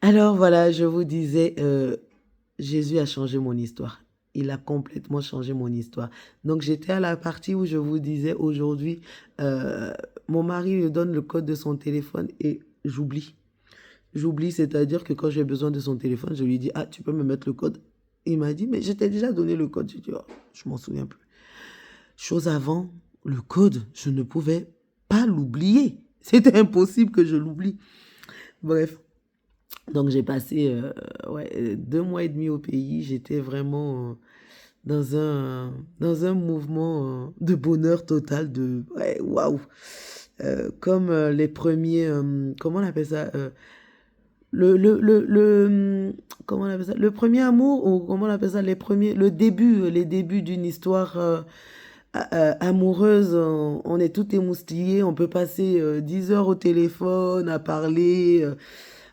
Alors voilà, je vous disais, Jésus a changé mon histoire. Il a complètement changé mon histoire. Donc j'étais à la partie où je vous disais aujourd'hui, euh, mon mari me donne le code de son téléphone et j'oublie. J'oublie, c'est-à-dire que quand j'ai besoin de son téléphone, je lui dis, ah, tu peux me mettre le code. Il m'a dit, mais je t'ai déjà donné le code. J'ai dit, oh, je m'en souviens plus. Chose avant, le code, je ne pouvais pas l'oublier. C'était impossible que je l'oublie. Bref, donc j'ai passé ouais, 2 mois et demi au pays. J'étais vraiment dans un mouvement de bonheur total, de ouais, waouh. Comme les premiers, comment on appelle ça comment on appelle ça le premier amour, ou comment on appelle ça les premiers, les débuts d'une histoire amoureuse. On est tout émoustillé, on peut passer 10 heures au téléphone à parler,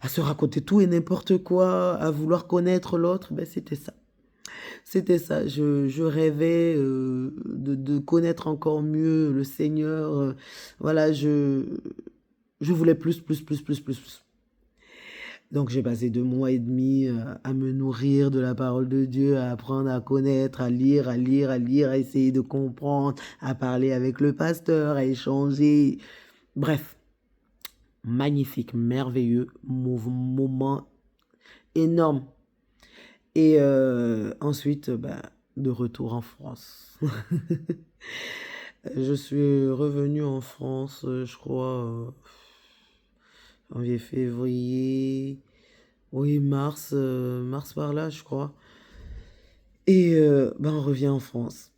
à se raconter tout et n'importe quoi, à vouloir connaître l'autre. Ben, c'était ça. C'était ça. Je rêvais de connaître encore mieux le Seigneur. Voilà, je voulais plus, plus, plus, plus, plus, plus. Donc j'ai passé 2 mois et demi à me nourrir de la parole de Dieu, à apprendre à connaître, à lire, à lire, à lire, à essayer de comprendre, à parler avec le pasteur, à échanger. Bref, magnifique, merveilleux, moment énorme. Et ensuite, bah, de retour en France. Je suis revenu en France, je crois, janvier, février, oui, mars par là, je crois. Et ben, on revient en France.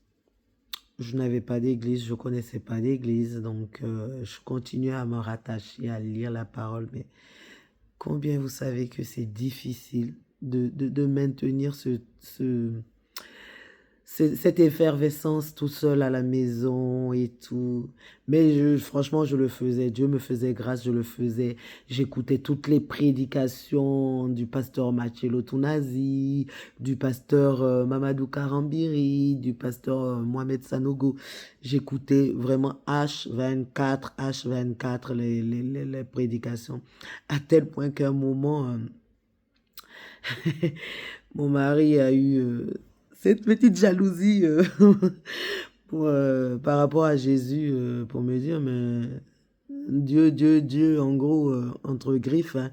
Je n'avais pas d'église, je connaissais pas d'église, donc je continuais à me rattacher, à lire la parole. Mais combien vous savez que c'est difficile de maintenir cette effervescence tout seul à la maison et tout. Mais franchement, je le faisais. Dieu me faisait grâce, je le faisais. J'écoutais toutes les prédications du pasteur Mathieu Lotunazi, du pasteur Mamadou Karambiri, du pasteur Mohamed Sanogo. J'écoutais vraiment H24 les prédications. À tel point qu'à un moment, mon mari a eu cette petite jalousie par rapport à Jésus, pour me dire, mais Dieu, Dieu, Dieu, en gros, entre griffes, hein,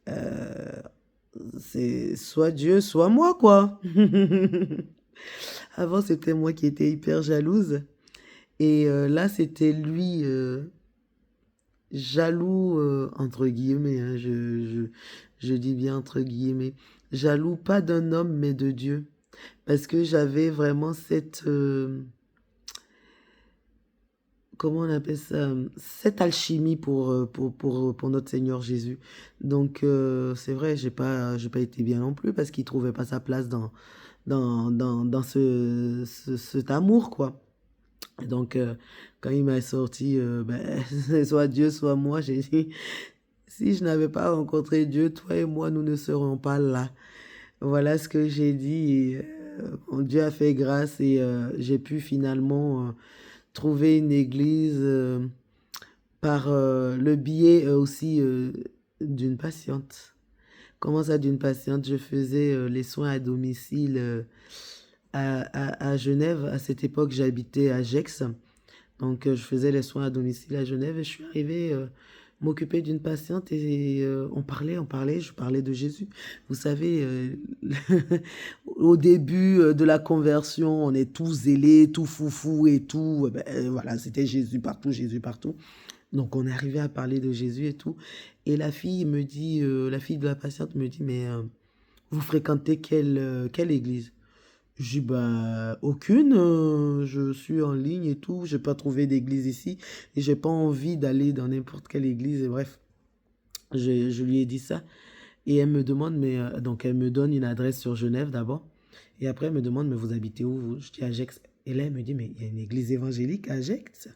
euh, c'est soit Dieu, soit moi, quoi. Avant, c'était moi qui étais hyper jalouse. Et là, c'était lui, jaloux, entre guillemets, hein, je dis bien entre guillemets. Jaloux, pas d'un homme, mais de Dieu. Parce que j'avais vraiment cette, comment on appelle ça, cette alchimie pour notre Seigneur Jésus. Donc, c'est vrai, j'ai pas été bien non plus parce qu'il trouvait pas sa place dans cet amour, quoi. Et donc, quand il m'a sorti, ben, soit Dieu, soit moi, j'ai dit, si je n'avais pas rencontré Dieu, toi et moi, nous ne serions pas là. Voilà ce que j'ai dit. Et, bon, Dieu a fait grâce et j'ai pu finalement trouver une église par le biais aussi d'une patiente. Comment ça, d'une patiente? Je faisais les soins à domicile à Genève. À cette époque, j'habitais à Gex. Donc, je faisais les soins à domicile à Genève et je suis arrivée m'occuper d'une patiente et on parlait, je parlais de Jésus. Vous savez, au début de la conversion, on est tout zélé, tout foufou et tout. Ben, voilà, c'était Jésus partout, Jésus partout. Donc, on est arrivé à parler de Jésus et tout. Et la fille me dit, la fille de la patiente me dit, mais vous fréquentez quelle église? J'ai dit, bah, aucune, je suis en ligne et tout, j'ai pas trouvé d'église ici et j'ai pas envie d'aller dans n'importe quelle église et bref, je lui ai dit ça et elle me demande, mais donc elle me donne une adresse sur Genève d'abord et après elle me demande, mais vous habitez où vous? Je dis à Gex et là elle me dit, mais il y a une église évangélique à Gex,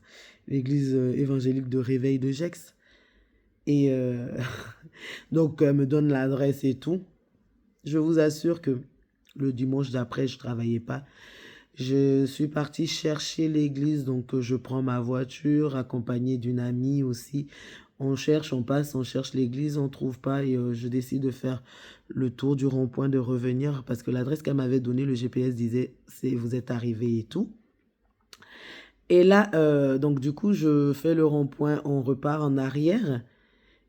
l'église évangélique de Réveil de Gex et donc elle me donne l'adresse et tout. Je vous assure que le dimanche d'après, je travaillais pas. Je suis partie chercher l'église, donc je prends ma voiture, accompagnée d'une amie aussi. On cherche, on passe, on cherche l'église, on trouve pas et je décide de faire le tour du rond-point, de revenir parce que l'adresse qu'elle m'avait donnée, le GPS disait c'est vous êtes arrivé et tout. Et là, donc du coup, je fais le rond-point, on repart en arrière.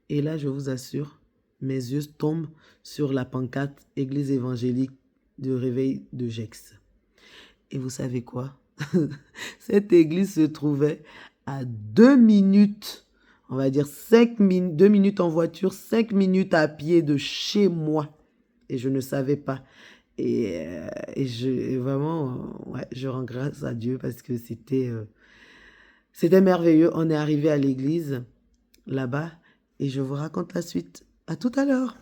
Et là, je vous assure, mes yeux tombent sur la pancarte Église évangélique de réveil de Gex. Et vous savez quoi? Cette église se trouvait à 2 minutes, on va dire 2 minutes en voiture, 5 minutes à pied de chez moi. Et je ne savais pas. Et vraiment, ouais, je rends grâce à Dieu parce que c'était merveilleux. On est arrivé à l'église là-bas et je vous raconte la suite. À tout à l'heure.